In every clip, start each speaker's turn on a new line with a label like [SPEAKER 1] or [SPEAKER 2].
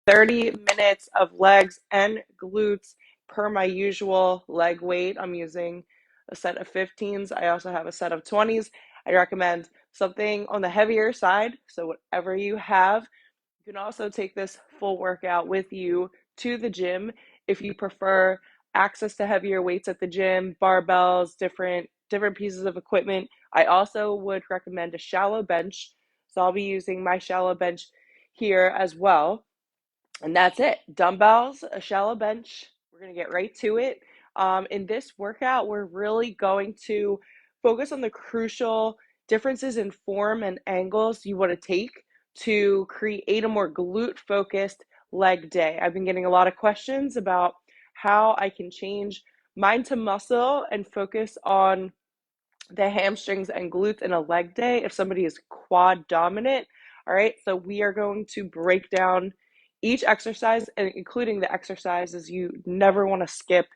[SPEAKER 1] 30 minutes of legs and glutes per my usual leg weight. I'm using a set of 15s. I also have a set of 20s. I recommend something on the heavier side. So whatever you have, you can also take this full workout with you to the gym if you prefer access to heavier weights at the gym, barbells, different pieces of equipment. I also would recommend a shallow bench. So I'll be using my shallow bench here as well. And that's it. Dumbbells, a shallow bench. We're going to get right to it. In this workout, we're really going to focus on the crucial differences in form and angles you want to take to create a more glute focused leg day. I've been getting a lot of questions about how I can change mind to muscle and focus on the hamstrings and glutes in a leg day if somebody is quad dominant. All right, so we are going to break down each exercise, and including the exercises you never want to skip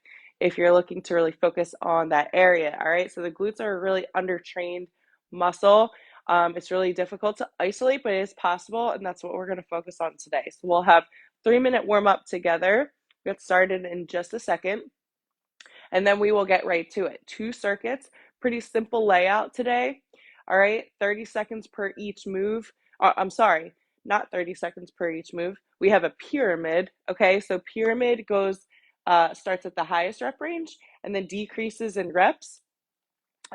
[SPEAKER 1] if you're looking to really focus on that area. All right, so the glutes are a really undertrained muscle. It's really difficult to isolate, but it is possible, and that's what we're going to focus on today. So we'll have 3-minute warm up together. Get started in just a second, and then we will get right to it. 2 circuits, pretty simple layout today. All right, 30 seconds per each move. I'm sorry, not 30 seconds per each move. We have a pyramid. Okay, so pyramid starts at the highest rep range and then decreases in reps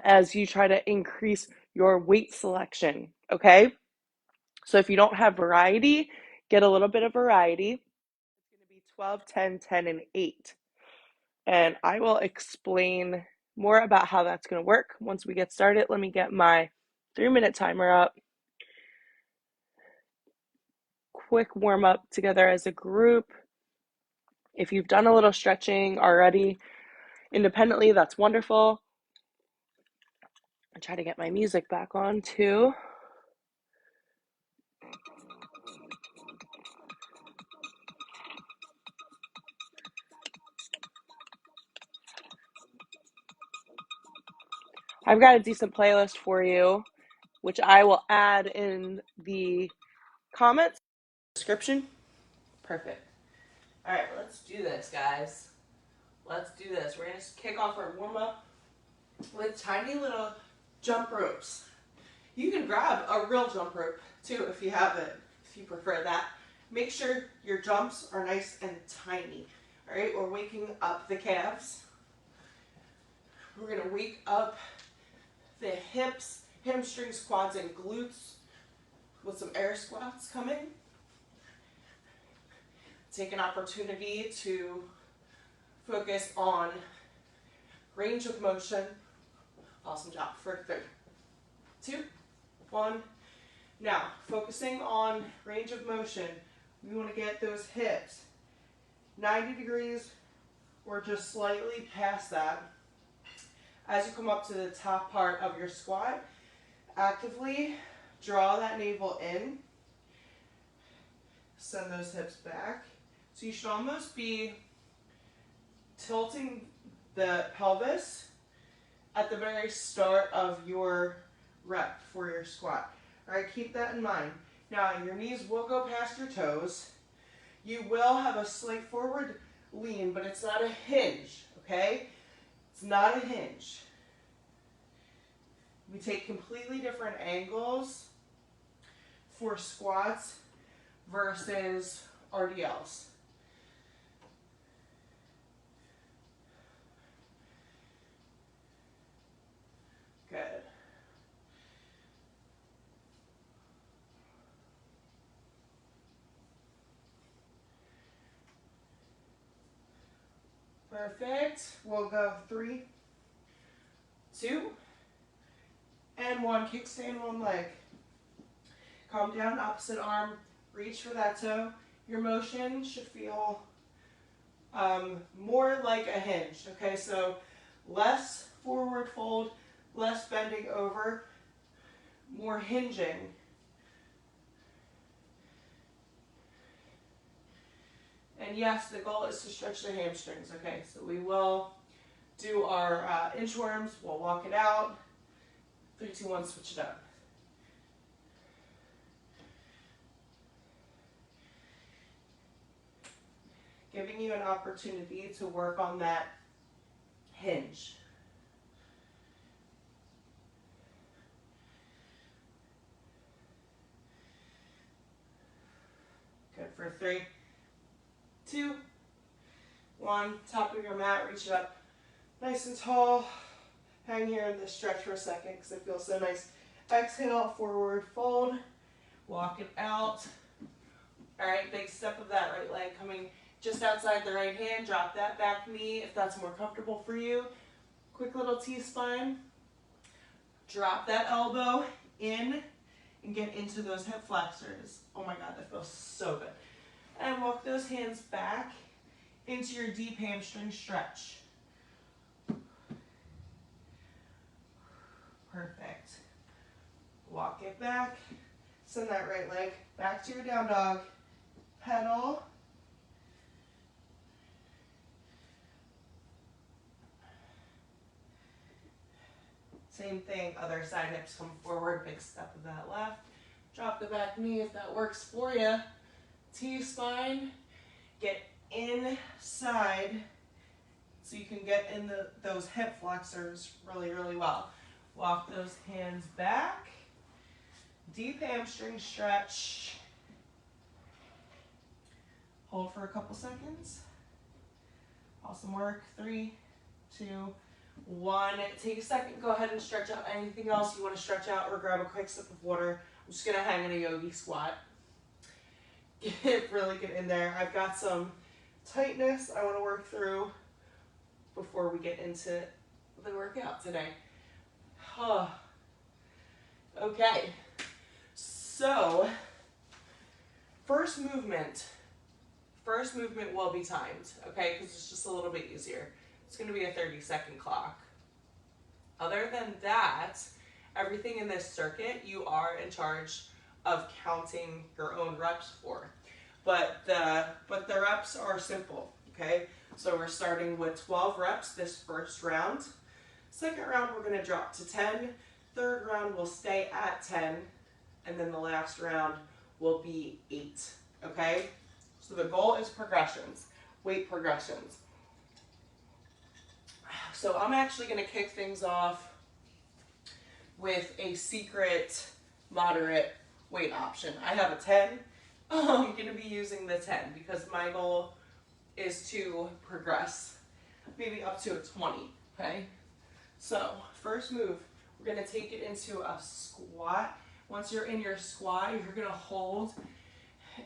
[SPEAKER 1] as you try to increase your weight selection. Okay, so if you don't have variety, get a little bit of variety. It's going to be 12, 10, 10, and 8. And I will explain more about how that's going to work once we get started. Let me get my 3-minute timer up. Quick warm up together as a group. If you've done a little stretching already independently, that's wonderful. I try to get my music back on too. I've got a decent playlist for you, which I will add in the comments description. Perfect. All right, let's do this, guys. Let's do this. We're going to kick off our warm up with tiny little jump ropes. You can grab a real jump rope too if you have it, if you prefer that. Make sure your jumps are nice and tiny. All right, we're waking up the calves. We're going to wake up the hips, hamstrings, quads, and glutes with some air squats coming. Take an opportunity to focus on range of motion. Awesome job. For 3, 2, 1. Now, focusing on range of motion, we want to get those hips 90 degrees or just slightly past that. As you come up to the top part of your squat, actively draw that navel in. Send those hips back. So you should almost be tilting the pelvis at the very start of your rep for your squat. All right, keep that in mind. Now, your knees will go past your toes. You will have a slight forward lean, but it's not a hinge, okay? It's not a hinge. We take completely different angles for squats versus RDLs. Good. Perfect. We'll go 3, 2, and 1. Kickstand one leg. Calm down, opposite arm. Reach for that toe. Your motion should feel more like a hinge. Okay, so less forward fold, less bending over, more hinging. And yes, the goal is to stretch the hamstrings. Okay, so we will do our inchworms. We'll walk it out. 3, 2, 1, switch it up. giving you an opportunity to work on that hinge. Good for 3, 2, 1. Top of your mat, reach it up nice and tall. Hang here in this stretch for a second because it feels so nice. Exhale, forward fold. Walk it out. All right, big step of that right leg coming just outside the right hand. Drop that back knee if that's more comfortable for you. Quick little T-spine. Drop that elbow in and get into those hip flexors. Oh my God, that feels so good. And walk those hands back into your deep hamstring stretch. Perfect. Walk it back. Send that right leg back to your down dog. Pedal. Same thing, other side hips come forward, big step of that left. Drop the back knee if that works for you. T-spine, get inside so you can get in those hip flexors really, really well. Walk those hands back. Deep hamstring stretch. Hold for a couple seconds. Awesome work. 3, 2, 1. Take a second. Go ahead and stretch out anything else you want to stretch out or grab a quick sip of water. I'm just going to hang in a yogi squat. Really get in there. I've got some tightness I want to work through before we get into the workout today. Okay. So, first movement will be timed, okay, because it's just a little bit easier. It's going to be a 30-second clock. Other than that, everything in this circuit you are in charge of counting your own reps for. But the reps are simple, okay? So we're starting with 12 reps this first round. Second round we're going to drop to 10. Third round we'll stay at 10. And then the last round will be 8, okay? So the goal is progressions, weight progressions. So I'm actually going to kick things off with a secret moderate weight option. I have a 10. I'm going to be using the 10 because my goal is to progress maybe up to a 20, okay? So first move, we're going to take it into a squat. Once you're in your squat, you're going to hold,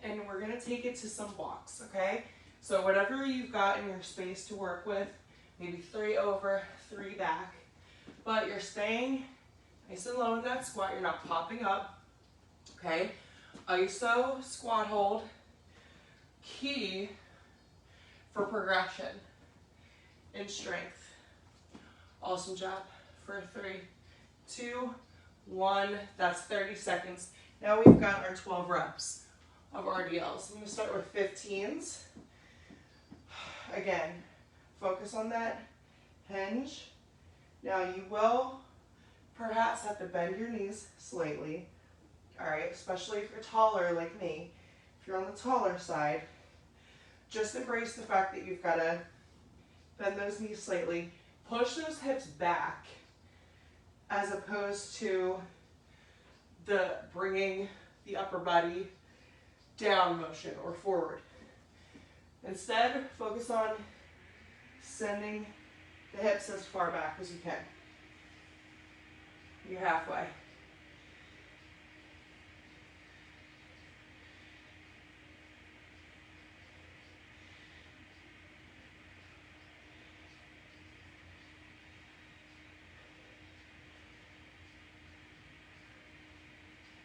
[SPEAKER 1] and we're going to take it to some walks, okay? So whatever you've got in your space to work with, maybe 3 over, 3 back, but you're staying nice and low in that squat. You're not popping up, okay? ISO, squat hold, key for progression and strength. Awesome job for 3, 2, 1. That's 30 seconds. Now we've got our 12 reps of RDLs. I'm going to start with 15s. Again, focus on that hinge. Now you will perhaps have to bend your knees slightly. All right, especially if you're taller like me. If you're on the taller side, just embrace the fact that you've got to bend those knees slightly. Push those hips back as opposed to the bringing the upper body down motion or forward. Instead, focus on sending the hips as far back as you can. You're halfway.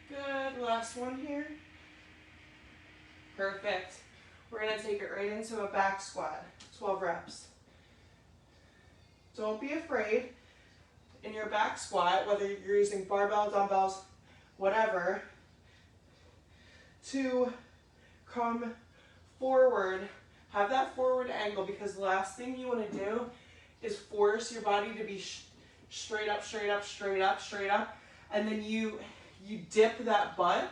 [SPEAKER 1] Good, last one here. Perfect. We're going to take it right into a back squat, 12 reps. Don't be afraid in your back squat, whether you're using barbell, dumbbells, whatever, to come forward. Have that forward angle, because the last thing you want to do is force your body to be straight up, straight up, straight up, straight up, and then you dip that butt,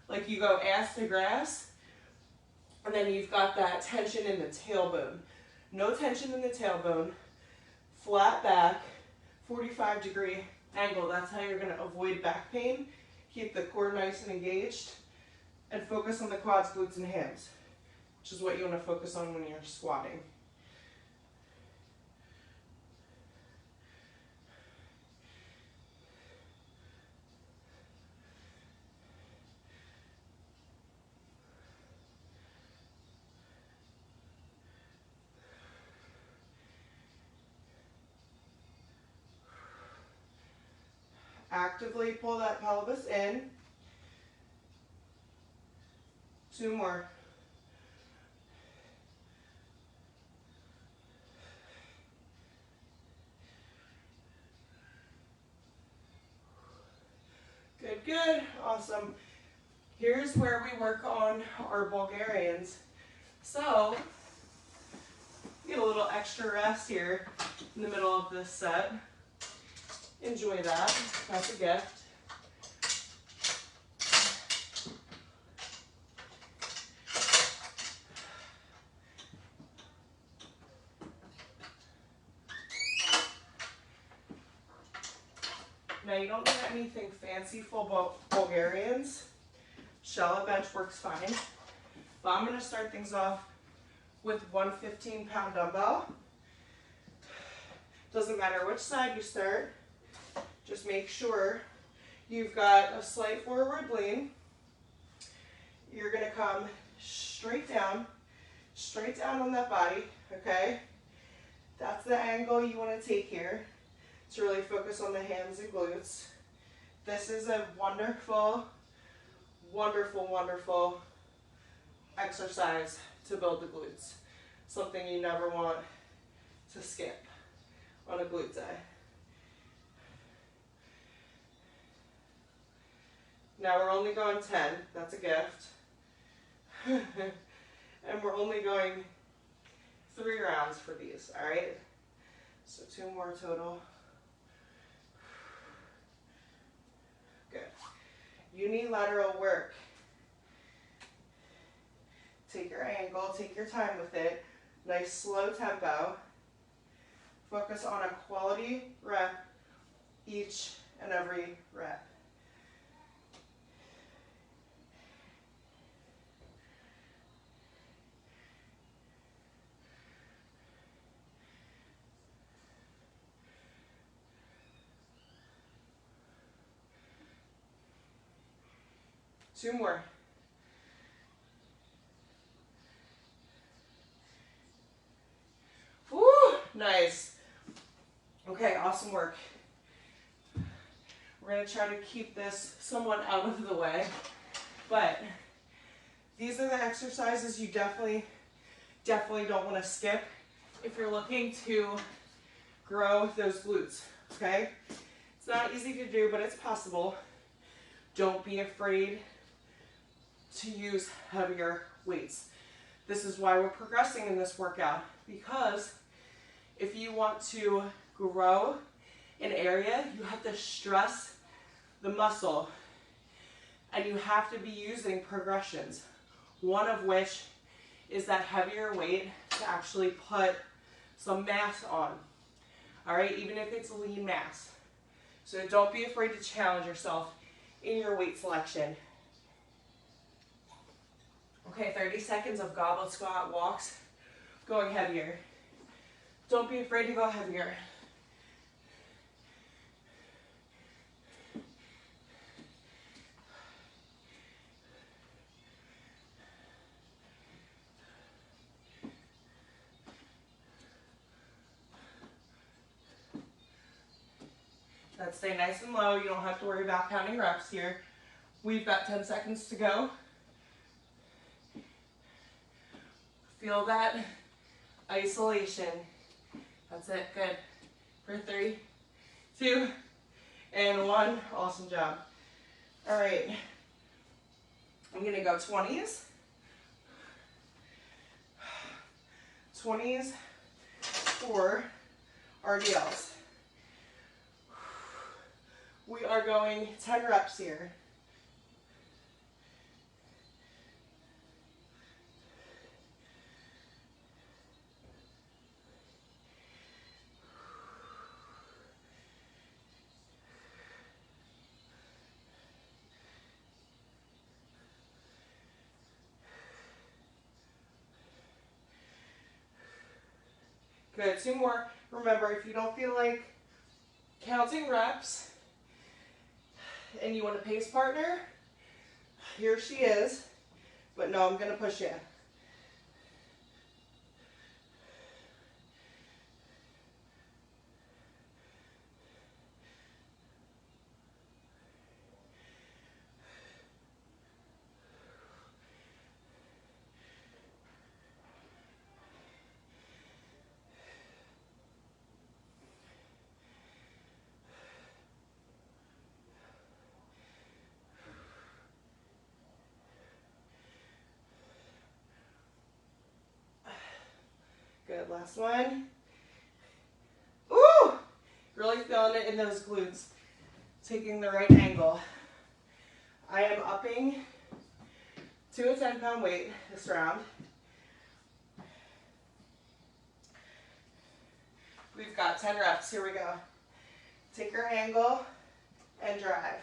[SPEAKER 1] like you go ass to grass, And then you've got that tension in the tailbone. No tension in the tailbone, flat back, 45-degree angle. That's how you're gonna avoid back pain. Keep the core nice and engaged, and focus on the quads, glutes, and hams, which is what you wanna focus on when you're squatting. Actively pull that pelvis in. 2 more. Good, good, awesome. Here's where we work on our Bulgarians. So, get a little extra rest here in the middle of this set. Enjoy that, that's a gift. Now you don't need anything fancy for Bulgarians. Shallow bench works fine. But I'm going to start things off with one 15-pound dumbbell. Doesn't matter which side you start. Just make sure you've got a slight forward lean. You're going to come straight down on that body, okay? That's the angle you want to take here to really focus on the hams and glutes. This is a wonderful, wonderful, wonderful exercise to build the glutes. Something you never want to skip on a glute day. Now we're only going 10, that's a gift. And we're only going 3 rounds for these, all right? So 2 more total. Good. Unilateral work. Take your angle, take your time with it. Nice slow tempo. Focus on a quality rep each and every rep. Two more. Woo, nice. Okay, awesome work. We're going to try to keep this somewhat out of the way, but these are the exercises you definitely don't want to skip if you're looking to grow those glutes, okay? It's not easy to do, but it's possible. Don't be afraid to use heavier weights. This is why we're progressing in this workout, because if you want to grow an area, you have to stress the muscle, and you have to be using progressions, one of which is that heavier weight to actually put some mass on, all right, even if it's lean mass. So don't be afraid to challenge yourself in your weight selection. Okay, 30 seconds of goblet squat walks, going heavier. Don't be afraid to go heavier. Let's stay nice and low. You don't have to worry about counting reps here. We've got 10 seconds to go. Feel that isolation. That's it, good. For 3, 2, and 1. Awesome job. All right, I'm gonna go 20s. 20s for RDLs. We are going 10 reps here. Good, 2 more. Remember, if you don't feel like counting reps and you want a pace partner, here she is. But no, I'm gonna push you. Good, last one. Ooh! Really feeling it in those glutes. Taking the right angle. I am upping to a 10-pound weight this round. We've got 10 reps. Here we go. Take your angle and drive.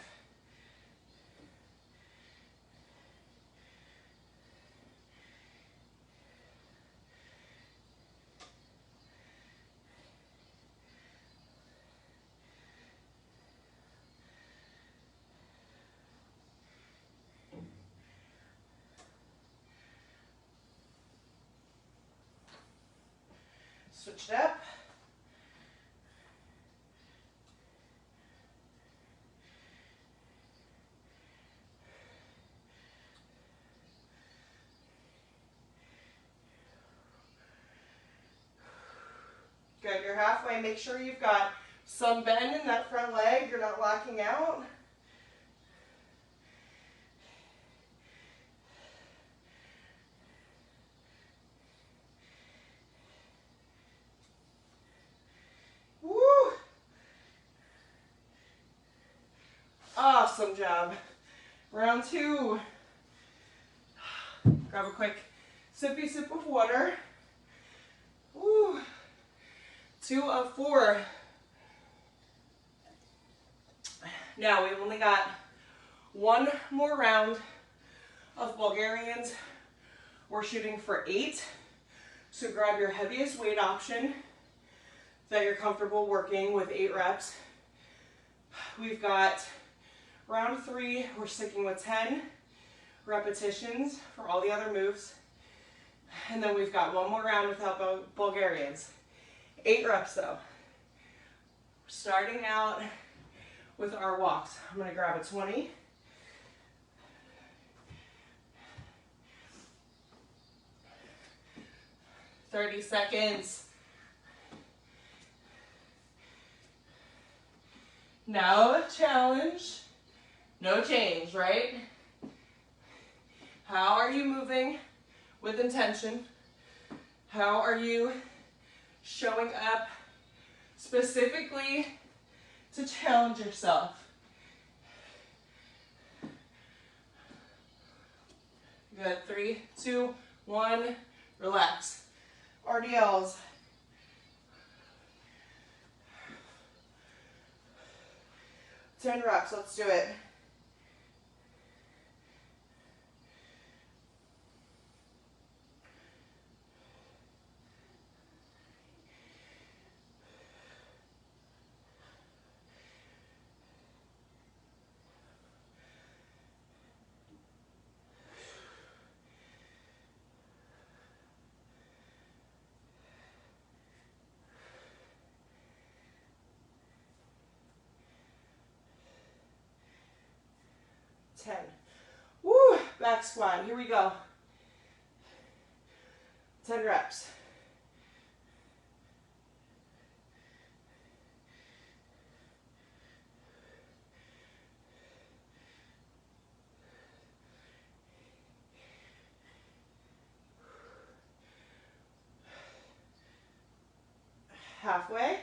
[SPEAKER 1] Switch it up. Good, you're halfway. Make sure you've got some bend in that front leg. You're not locking out. Woo! Awesome job. Round 2. Grab a quick sippy sip of water. Woo! 2 of 4. Now we've only got 1 more round of Bulgarians. We're shooting for 8. So grab your heaviest weight option that you're comfortable working with 8 reps. We've got round 3, we're sticking with 10 repetitions for all the other moves. And then we've got 1 more round without Bulgarians. 8 reps though. Starting out with our walks. I'm gonna grab a 20. $30 seconds. No challenge, no change, right? How are you moving with intention? How are you showing up specifically to challenge yourself? Good, 3, 2, 1, relax. RDLs. Ten reps, let's do it. Ten. Woo! Back squat. Here we go. 10 reps. Halfway.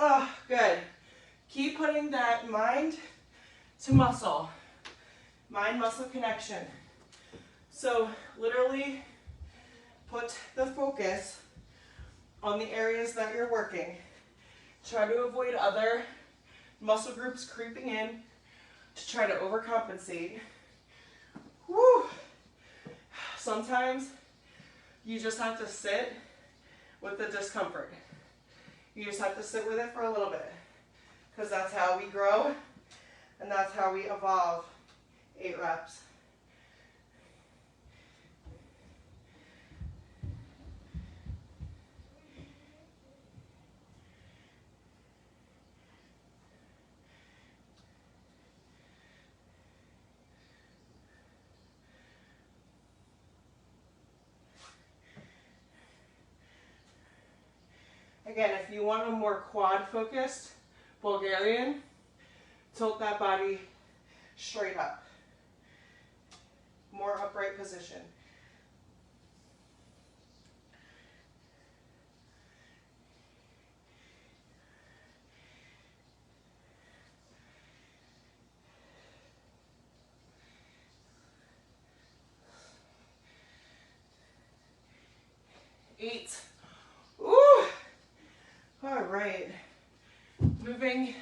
[SPEAKER 1] Oh, good. Keep putting that mind to muscle, mind-muscle connection. So literally Put the focus on the areas that you're working. Try to avoid other muscle groups creeping in to try to overcompensate. Woo! Sometimes you just have to sit with the discomfort. You just have to sit with it for a little bit, because that's how we grow and that's how we evolve 8 reps. Again, if you want a more quad focused Bulgarian, tilt that body straight up. More upright position. Eight. Ooh. All right. Moving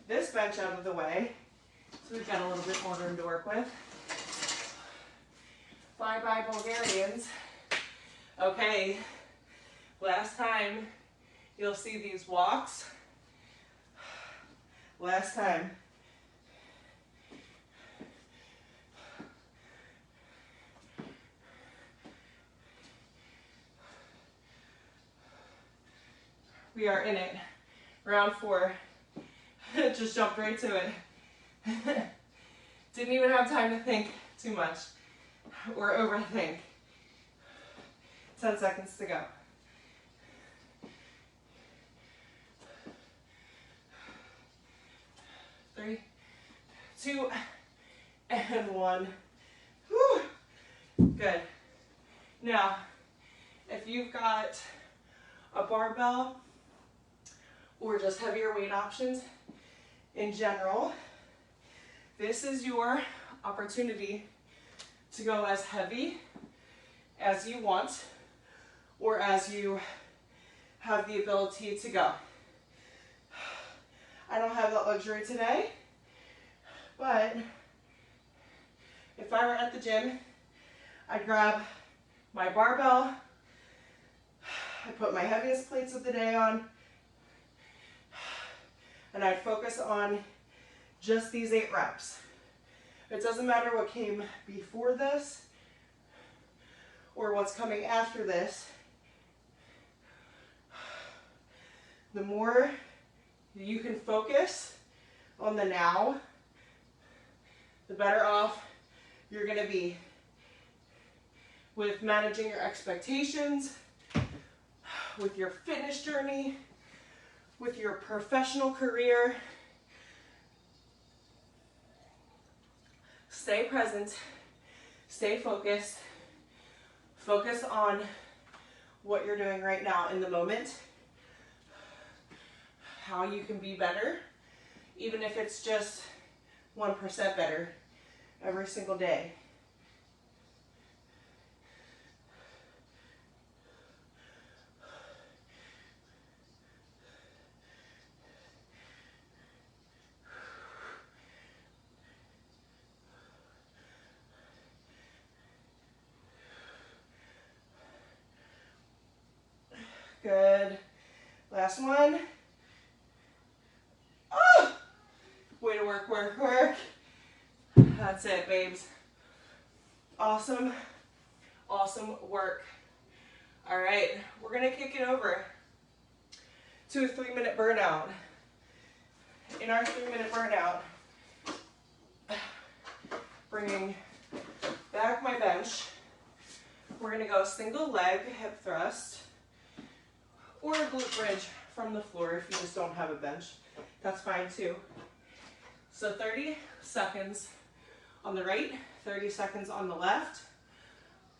[SPEAKER 1] this bench out of the way, so we've got a little bit more room to work with. Bye-bye Bulgarians. Okay, last time you'll see these walks. Last time. We are in it. Round 4. Just jumped right to it. Didn't even have time to think too much or overthink. 10 seconds to go. 3, 2, and 1. Whew. Good. Now, if you've got a barbell or just heavier weight options in general, this is your opportunity to go as heavy as you want or as you have the ability to go. I don't have that luxury today, but if I were at the gym, I'd grab my barbell, I'd put my heaviest plates of the day on, and I'd focus on just these 8 reps. It doesn't matter what came before this or what's coming after this. The more you can focus on the now, the better off you're going to be with managing your expectations, with your fitness journey, with your professional career. Stay present, stay focused, focus on what you're doing right now in the moment, how you can be better, even if it's just 1% better every single day. Good. Last one. Oh! Way to work, work, work. That's it, babes. Awesome, awesome work. All right, we're gonna kick it over to a 3-minute burnout. In our 3-minute burnout, bringing back my bench, we're gonna go single leg hip thrust or a glute bridge from the floor if you just don't have a bench. That's fine too. So 30 seconds on the right, 30 seconds on the left,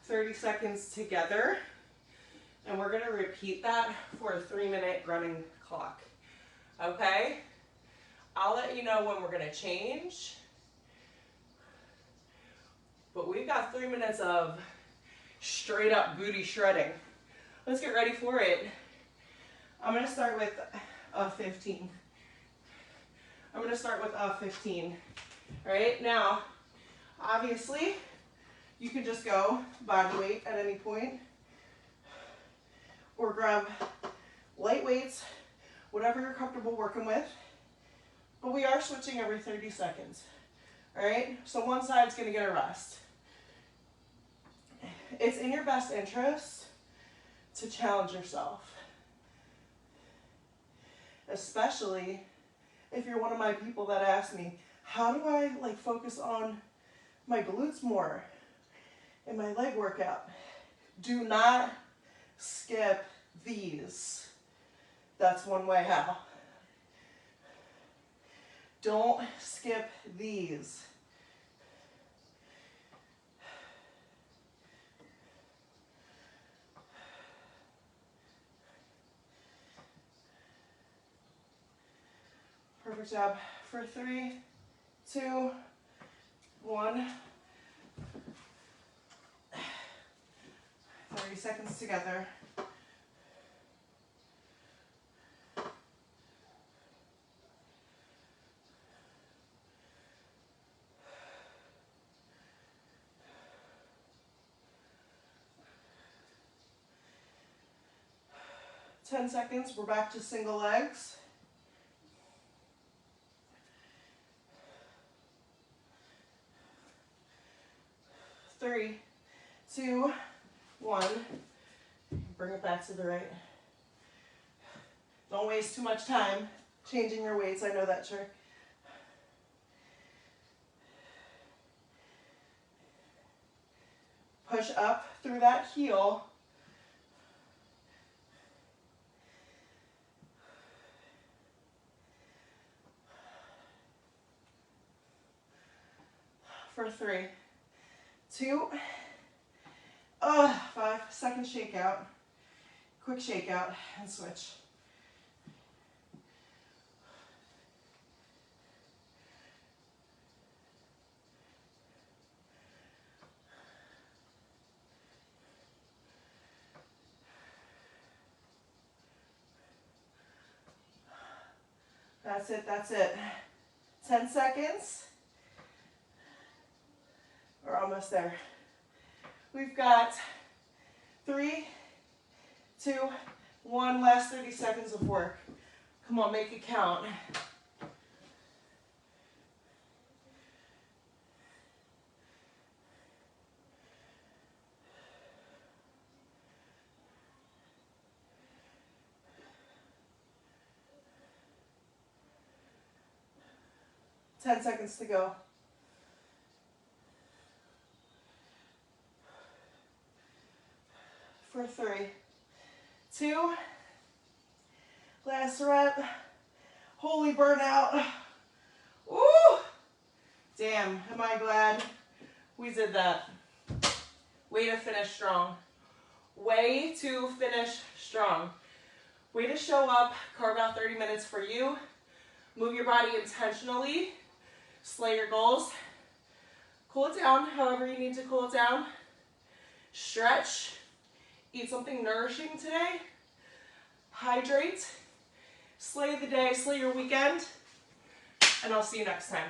[SPEAKER 1] 30 seconds together, and we're gonna repeat that for a 3-minute running clock, okay? I'll let you know when we're gonna change, but we've got 3 minutes of straight up booty shredding. Let's get ready for it. I'm gonna start with a 15. I'm gonna start with a 15. All right, now, obviously, you can just go body weight at any point, or grab light weights, whatever you're comfortable working with. But we are switching every 30 seconds. All right, so one side's gonna get a rest. It's in your best interest to challenge yourself, especially if you're one of my people that ask me, how do I like focus on my glutes more in my leg workout? Do not skip these. That's one way how. Don't skip these. Perfect job. For 3, 2, 1. 30 seconds together. Ten seconds, we're back to single legs. 3, 2, 1. Bring it back to the right. Don't waste too much time changing your weights. I know that trick. Push up through that heel. For 3, 2, 5 second shakeout. Quick shakeout and switch. That's it, that's it. 10 seconds. We're almost there. We've got 3, 2, 1, last 30 seconds of work. Come on, make it count. Ten seconds to go. For 3, 2, last rep. Holy burnout. Ooh! Damn, am I glad we did that. Way to finish strong. Way to finish strong. Way to show up, carve out 30 minutes for you. Move your body intentionally. Slay your goals. Cool it down however you need to cool it down. Stretch. Eat something nourishing today. Hydrate. Slay the day, slay your weekend. And I'll see you next time.